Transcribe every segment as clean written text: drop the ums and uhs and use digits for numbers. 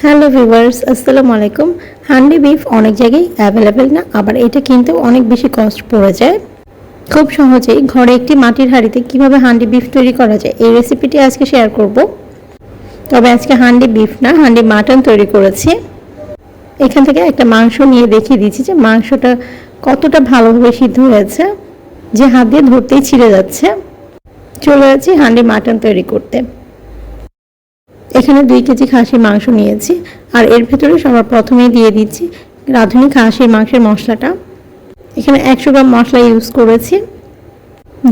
Hello viewers, আসসালামু আলাইকুম। Handi beef অনেক জায়গায় অ্যাভেলেবেল না, আবার এটা কিনতেও অনেক বেশি কস্ট পড়ে যায়। খুব সহজেই ঘরে একটি মাটির হাঁড়িতে কিভাবে হান্ডি বিফ তৈরি করা যায় এই রেসিপিটি আজকে শেয়ার করব। তবে আজকে হান্ডি বিফ না, হান্ডি মাটন তৈরি করেছি। এখান থেকে একটা মাংস নিয়ে দেখিয়ে দিচ্ছি যে মাংসটা কতটা ভালোভাবে সিদ্ধ হয়েছে, যে হাত দিয়ে ধরতেই ছিঁড়ে যাচ্ছে। চলে যাচ্ছি হান্ডি মাটন তৈরি করতে। এখানে 2 কেজি খাসির মাংস নিয়েছি, আর এর ভেতরে সবার প্রথমেই দিয়ে দিচ্ছি রাঁধুনি খাসির মাংসের মশলাটা। এখানে 100 গ্রাম মশলা ইউজ করেছি।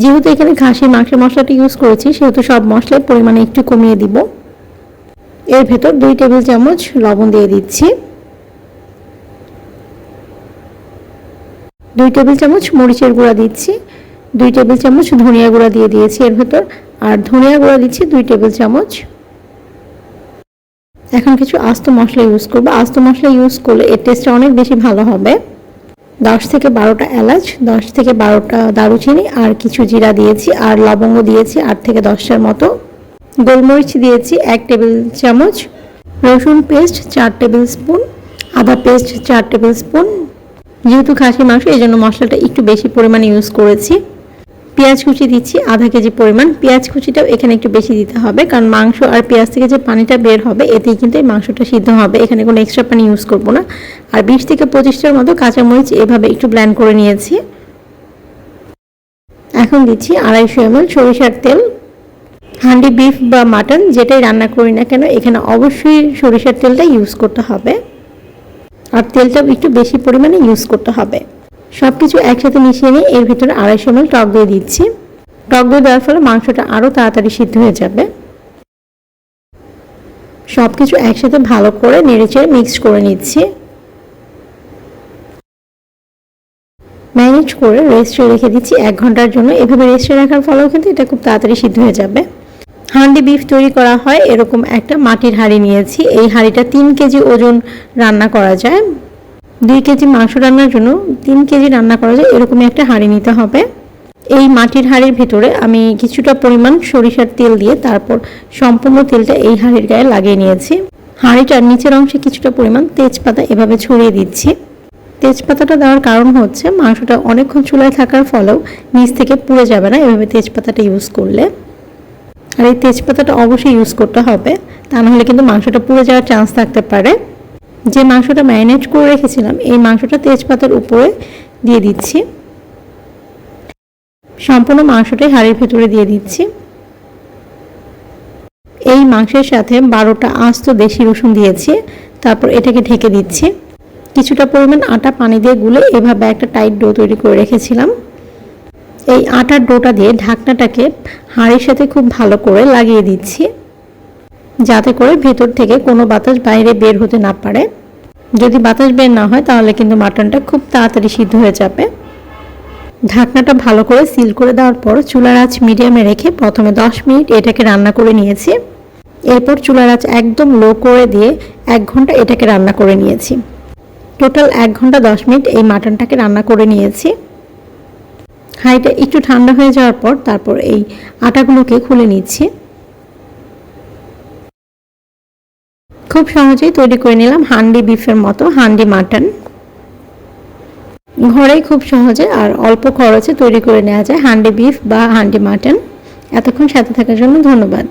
যেহেতু এখানে খাসির মাংসের মশলাটা ইউজ করেছি, সেহেতু সব মশলার পরিমাণে একটু কমিয়ে দিব। এর ভেতর 2 টেবিল চামচ লবণ দিয়ে দিচ্ছি, 2 টেবিল চামচ মরিচের গুঁড়া দিচ্ছি, 2 টেবিল চামচ ধনিয়া গুঁড়া দিয়ে দিয়েছি এর ভেতর, আর ধনিয়া গুঁড়া দিচ্ছি 2 টেবিল চামচ। এখন কিছু আস্ত মশলা ইউজ করব। আস্ত মশলা ইউজ করলে এর টেস্টটা অনেক বেশি ভালো হবে। 10 থেকে 12টা এলাচ, 10 থেকে 12টা দারুচিনি, আর কিছু জিরা দিয়েছি, আর লবঙ্গ দিয়েছি 8 থেকে 10টার মতো। গোলমরিচ দিয়েছি 1 টেবিল চামচ, রসুন পেস্ট 4 টেবিল স্পুন, আদা পেস্ট 4 টেবিল স্পুন। যেহেতু খাসি মাংস, এই জন্য মশলাটা একটু বেশি পরিমাণে ইউজ করেছি। পেঁয়াজ কুচি দিচ্ছি আধা কেজি পরিমাণ। পেঁয়াজ কুচিটাও এখানে একটু বেশি দিতে হবে, কারণ মাংস আর পেঁয়াজ থেকে যে পানিটা বের হবে এতেই কিন্তু এই মাংসটা সিদ্ধ হবে। এখানে কোনো এক্সট্রা পানি ইউজ করব না। আর 20 থেকে 25টার মতো কাঁচামরিচ এভাবে একটু ব্লেন্ড করে নিয়েছি। এখন দিচ্ছি 250 ml সরিষার তেল। হান্ডি বিফ বা মাটন যেটাই রান্না করি না কেন, এখানে অবশ্যই সরিষার তেলটা ইউজ করতে হবে, আর তেলটাও একটু বেশি পরিমাণে ইউজ করতে হবে। সব কিছু একসাথে মিশিয়ে নিয়ে এর ভিতরে 250 ml টক দই দিচ্ছি। টক দই দেওয়ার ফলে মাংসটা আরও তাড়াতাড়ি সিদ্ধ হয়ে যাবে। সব কিছু একসাথে ভালো করে নেড়েচেড়ে মিক্স করে নিচ্ছি। ম্যারিনেট করে রেস্টে রেখে দিচ্ছি 1 ঘন্টার জন্য। এভাবে রেস্টে রাখার ফলেও কিন্তু এটা খুব তাড়াতাড়ি সিদ্ধ হয়ে যাবে। হান্ডি বিফ তৈরি করা হয় এরকম একটা মাটির হাঁড়ি নিয়েছি। এই হাঁড়িটা 3 কেজি ওজন রান্না করা যায়। 2 কেজি মাংস রান্নার জন্য 3 কেজি রান্না করা যায় এরকমই একটা হাঁড়ি নিতে হবে। এই মাটির হাঁড়ির ভিতরে আমি কিছুটা পরিমাণ সরিষার তেল দিয়ে তারপর সম্পূর্ণ তেলটা এই হাঁড়ির গায়ে লাগিয়ে নিয়েছি। হাঁড়িটার নিচের অংশে কিছুটা পরিমাণ তেজপাতা এভাবে ছড়িয়ে দিচ্ছি। তেজপাতাটা দেওয়ার কারণ হচ্ছে মাংসটা অনেকক্ষণ চুলায় থাকার ফলেও নিচ থেকে পুড়ে যাবে না এভাবে তেজপাতাটা ইউজ করলে। আর এই তেজপাতাটা অবশ্যই ইউজ করতে হবে, তা নাহলে কিন্তু মাংসটা পুড়ে যাওয়ার চান্স থাকতে পারে। যে মাংসটা ম্যারিনেট করে রেখেছিলাম এই মাংসটা তেজপাতার উপরে দিয়ে দিচ্ছি। সম্পূর্ণ মাংসটাই হাঁড়ির ভেতরে দিয়ে দিচ্ছি। এই মাংসের সাথে 12টা আস্ত দেশি রসুন দিয়েছি। তারপর এটাকে ঢেকে দিচ্ছি। কিছুটা পরিমাণ আটা পানি দিয়ে গুলে এভাবে একটা টাইট ডো তৈরি করে রেখেছিলাম। এই আটার ডোটা দিয়ে ঢাকনাটাকে হাঁড়ির সাথে খুব ভালো করে লাগিয়ে দিচ্ছি, যাতে করে ভেতর থেকে কোনো বাতাস বাইরে বের হতে না পারে। যদি বাতাস বের না হয় তাহলে কিন্তু মাটনটা খুব তাড়াতাড়ি সিদ্ধ হয়ে যাবে। ঢাকনাটা ভালো করে সিল করে দেওয়ার পর চুলার আঁচ মিডিয়ামে রেখে প্রথমে 10 মিনিট এটাকে রান্না করে নিয়েছি। এরপর চুলার আঁচ একদম লো করে দিয়ে 1 ঘন্টা এটাকে রান্না করে নিয়েছি। টোটাল 1 ঘন্টা 10 মিনিট এই মাটনটাকে রান্না করে নিয়েছি। হাঁড়িটা একটু ঠান্ডা হয়ে যাওয়ার পর তারপর এই আটাগুলোকে খুলে নিচ্ছি। খুব সহজেই তৈরি করে নিলাম হান্ডি বিফের মতো হান্ডি মাটন। ঘরেই খুব সহজে আর অল্প খরচে তৈরি করে নেওয়া যায় হান্ডি বিফ বা হান্ডি মাটন। এতক্ষণ সাথে থাকার জন্য ধন্যবাদ।